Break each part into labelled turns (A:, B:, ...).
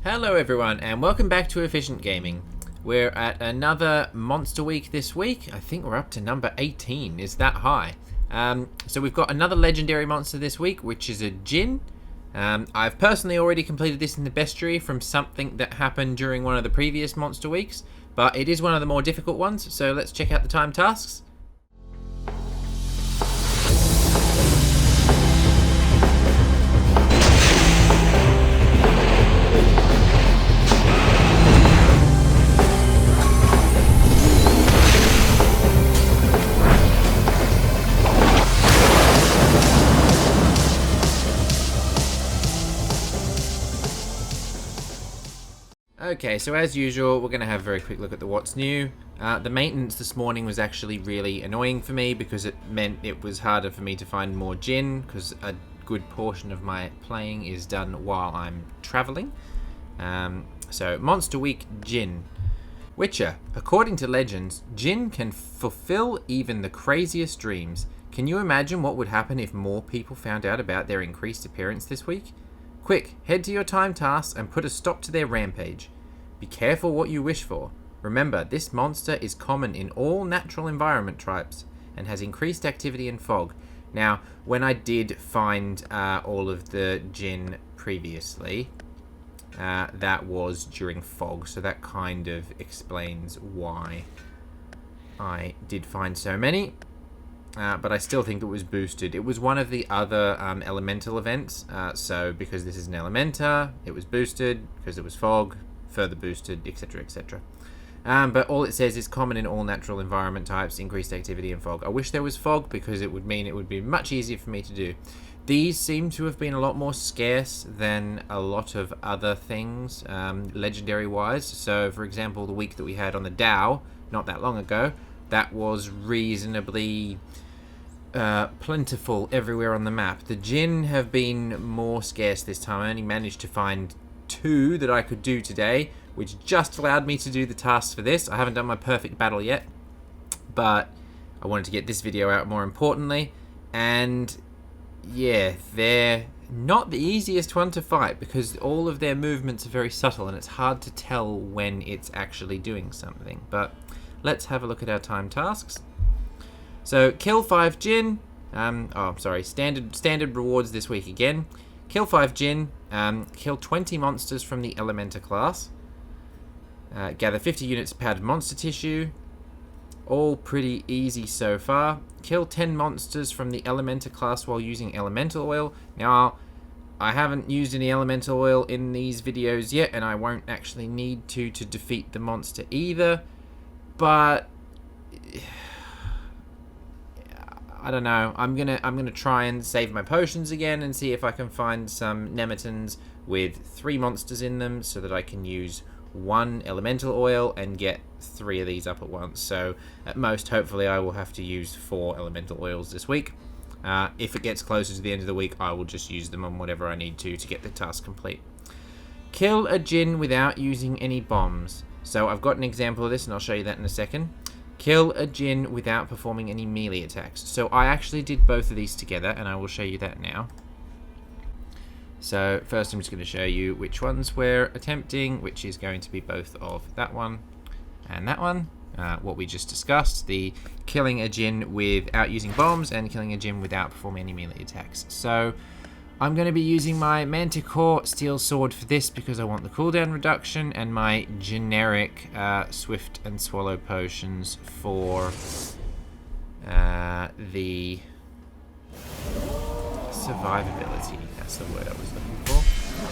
A: Hello everyone and welcome back to Efficient Gaming. We're at another monster week this week. I think we're up to number 18, is that high? So we've got another legendary monster this week, which is a Djinn. I've personally already completed this in the bestiary from something that happened during one of the previous monster weeks, but it is one of the more difficult ones, so let's check out the time tasks. Okay, so as usual, we're going to have a very quick look at the what's new. The maintenance this morning was actually really annoying for me because it meant it was harder for me to find more Djinn because a good portion of my playing is done while I'm traveling. So, Monster Week Djinn. Witcher. According to legends, Djinn can fulfill even the craziest dreams. Can you imagine what would happen if more people found out about their increased appearance this week? Quick, head to your time tasks and put a stop to their rampage. Be careful what you wish for. Remember, this monster is common in all natural environment types and has increased activity in fog. Now, when I did find all of the Djinn previously, that was during fog, so that kind of explains why I did find so many. But I still think it was boosted. It was one of the other elemental events, so because this is an elementor, it was boosted, because it was fog, further boosted, etc, etc. But all it says is common in all natural environment types, increased activity in fog. I wish there was fog, because it would mean it would be much easier for me to do. These seem to have been a lot more scarce than a lot of other things, legendary-wise. So, for example, the week that we had on the Dow, not that long ago, that was reasonably plentiful everywhere on the map. The Djinn have been more scarce this time. I only managed to find 2 that I could do today, which just allowed me to do the tasks for this. I haven't done my perfect battle yet, but I wanted to get this video out more importantly. And yeah, they're not the easiest one to fight because all of their movements are very subtle and it's hard to tell when it's actually doing something. But let's have a look at our time tasks. So, kill 5 Djinn. Standard rewards this week again. Kill 5 Djinn. Kill 20 monsters from the Elementor class. Gather 50 units of powdered monster tissue. All pretty easy so far. Kill 10 monsters from the Elementor class while using elemental oil. Now, I haven't used any elemental oil in these videos yet, and I won't actually need to defeat the monster either. But I don't know. I'm gonna try and save my potions again and see if I can find some Nemetons with 3 monsters in them so that I can use 1 elemental oil and get 3 of these up at once. So at most, hopefully, I will have to use 4 elemental oils this week. If it gets closer to the end of the week, I will just use them on whatever I need to get the task complete. Kill a Djinn without using any bombs. So I've got an example of this, and I'll show you that in a second. Kill a Djinn without performing any melee attacks. So I actually did both of these together, and I will show you that now. So first I'm just going to show you which ones we're attempting, which is going to be both of that one and that one. What we just discussed, the killing a Djinn without using bombs and killing a Djinn without performing any melee attacks. So I'm going to be using my Manticore Steel Sword for this because I want the cooldown reduction, and my generic Swift and Swallow potions for the survivability. That's the word I was looking for.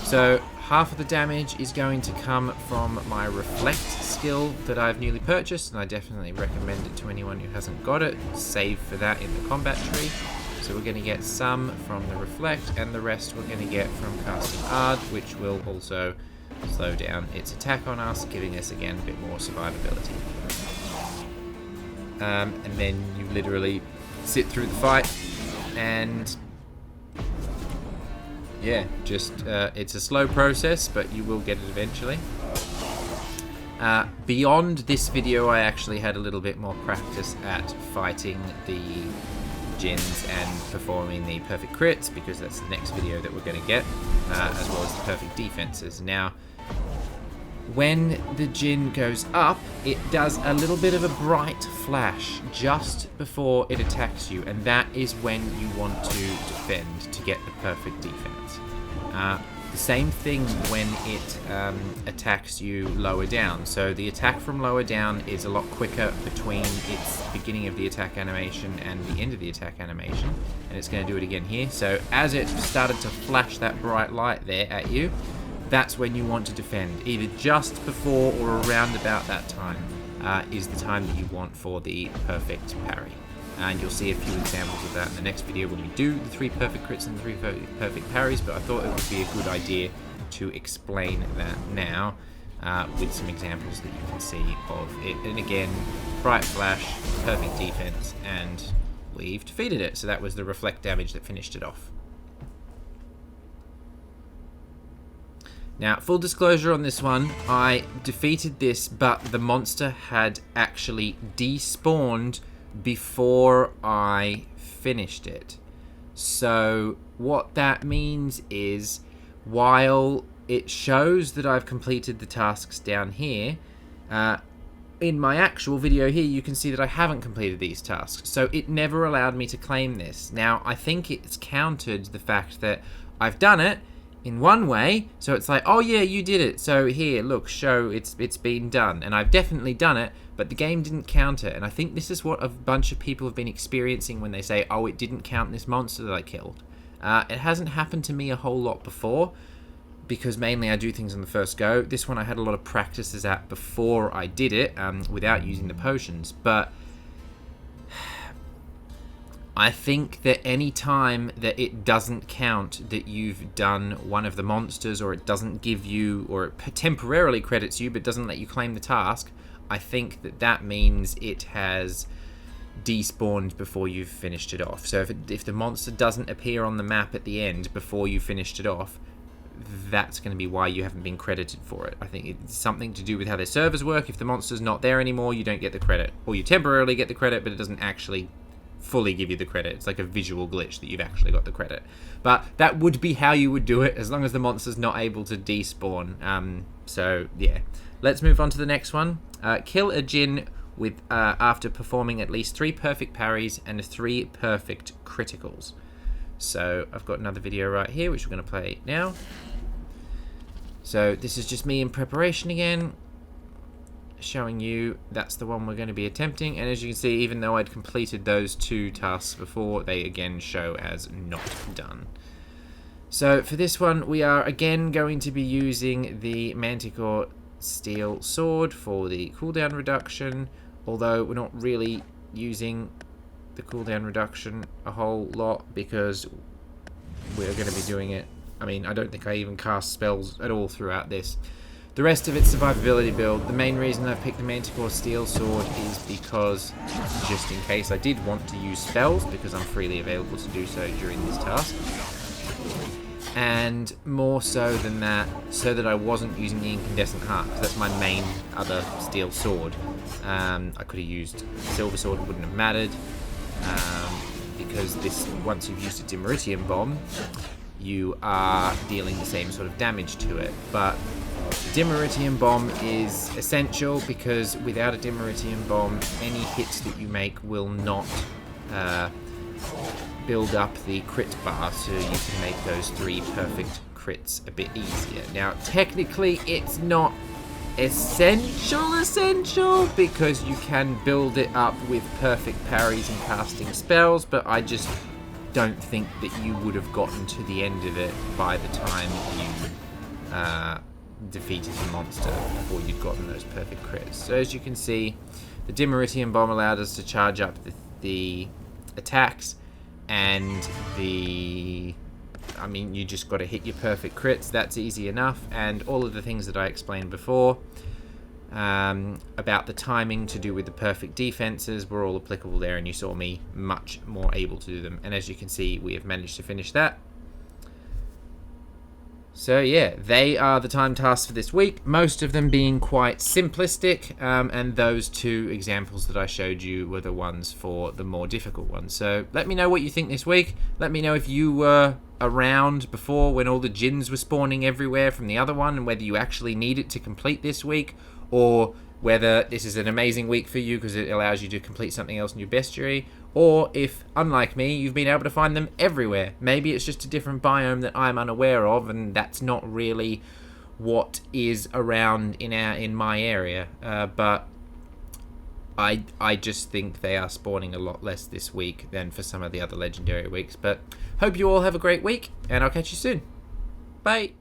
A: So half of the damage is going to come from my Reflect skill that I've newly purchased, and I definitely recommend it to anyone who hasn't got it. Save for that in the combat tree. So we're going to get some from the Reflect, and the rest we're going to get from casting Ard, which will also slow down its attack on us, giving us again a bit more survivability. And then you literally sit through the fight, and yeah, just it's a slow process, but you will get it eventually. Beyond this video, I actually had a little bit more practice at fighting the Djinns and performing the perfect crits, because that's the next video that we're going to get, as well as the perfect defenses. Now, when the Djinn goes up, it does a little bit of a bright flash just before it attacks you, and that is when you want to defend to get the perfect defense. The same thing when it attacks you lower down. So the attack from lower down is a lot quicker between its beginning of the attack animation and the end of the attack animation, and it's going to do it again here. So as it started to flash that bright light there at you, that's when you want to defend. Either just before or around about that time is the time that you want for the perfect parry. And you'll see a few examples of that in the next video when we do the 3 perfect crits and the 3 perfect parries, but I thought it would be a good idea to explain that now with some examples that you can see of it. And again, bright flash, perfect defense, and we've defeated it. So that was the reflect damage that finished it off. Now, full disclosure on this one, I defeated this, but the monster had actually despawned before I finished it. So what that means is, while it shows that I've completed the tasks down here, in my actual video here you can see that I haven't completed these tasks, so it never allowed me to claim this. Now, I think it's countered the fact that I've done it in one way, so it's like, oh yeah, you did it, so here, look, show it's been done, and I've definitely done it, but the game didn't count it. And I think this is what a bunch of people have been experiencing when they say, oh, it didn't count this monster that I killed. It hasn't happened to me a whole lot before, because mainly I do things on the first go. This one I had a lot of practices at before I did it, without using the potions, but I think that any time that it doesn't count that you've done one of the monsters, or it doesn't give you, or it temporarily credits you but doesn't let you claim the task, I think that that means it has despawned before you've finished it off. So if the monster doesn't appear on the map at the end before you finished it off, that's going to be why you haven't been credited for it. I think it's something to do with how their servers work. If the monster's not there anymore, you don't get the credit. Or you temporarily get the credit, but it doesn't actually fully give you the credit. It's like a visual glitch that you've actually got the credit. But that would be how you would do it, as long as the monster's not able to despawn. So yeah, let's move on to the next one. Kill a Djinn with after performing at least 3 perfect parries and 3 perfect criticals. So I've got another video right here which we're going to play now. So this is just me in preparation again, showing you that's the one we're going to be attempting. And as you can see, even though I'd completed those 2 tasks before, they again show as not done. So for this one, we are again going to be using the Manticore Steel Sword for the cooldown reduction, although we're not really using the cooldown reduction a whole lot, because we're going to be doing it. I mean, I don't think I even cast spells at all throughout this. The rest of it's survivability build. The main reason I've picked the Manticore Steel Sword is because, just in case I did want to use spells, because I'm freely available to do so during this task. And more so than that, so that I wasn't using the Incandescent Heart, because that's my main other steel sword. I could have used Silver Sword, it wouldn't have mattered, because this, once you've used a Dimeritium Bomb, you are dealing the same sort of damage to it. But Dimeritium Bomb is essential, because without a Dimeritium Bomb, any hits that you make will not build up the crit bar, so you can make those 3 perfect crits a bit easier. Now, technically, it's not essential, because you can build it up with perfect parries and casting spells, but I just don't think that you would have gotten to the end of it by the time you defeated the monster before you'd gotten those perfect crits. So as you can see, the Dimeritium Bomb allowed us to charge up the attacks, and I mean, you just got to hit your perfect crits. That's easy enough. And all of the things that I explained before about the timing to do with the perfect defenses were all applicable there, and you saw me much more able to do them. And as you can see, we have managed to finish that. So yeah, they are the time tasks for this week, most of them being quite simplistic, and those 2 examples that I showed you were the ones for the more difficult ones. So let me know what you think this week. Let me know if you were around before when all the Djinns were spawning everywhere from the other one, and whether you actually need it to complete this week, or whether this is an amazing week for you because it allows you to complete something else in your bestiary, or if, unlike me, you've been able to find them everywhere. Maybe it's just a different biome that I'm unaware of, and that's not really what is around in my area. But I just think they are spawning a lot less this week than for some of the other legendary weeks. But hope you all have a great week, and I'll catch you soon. Bye.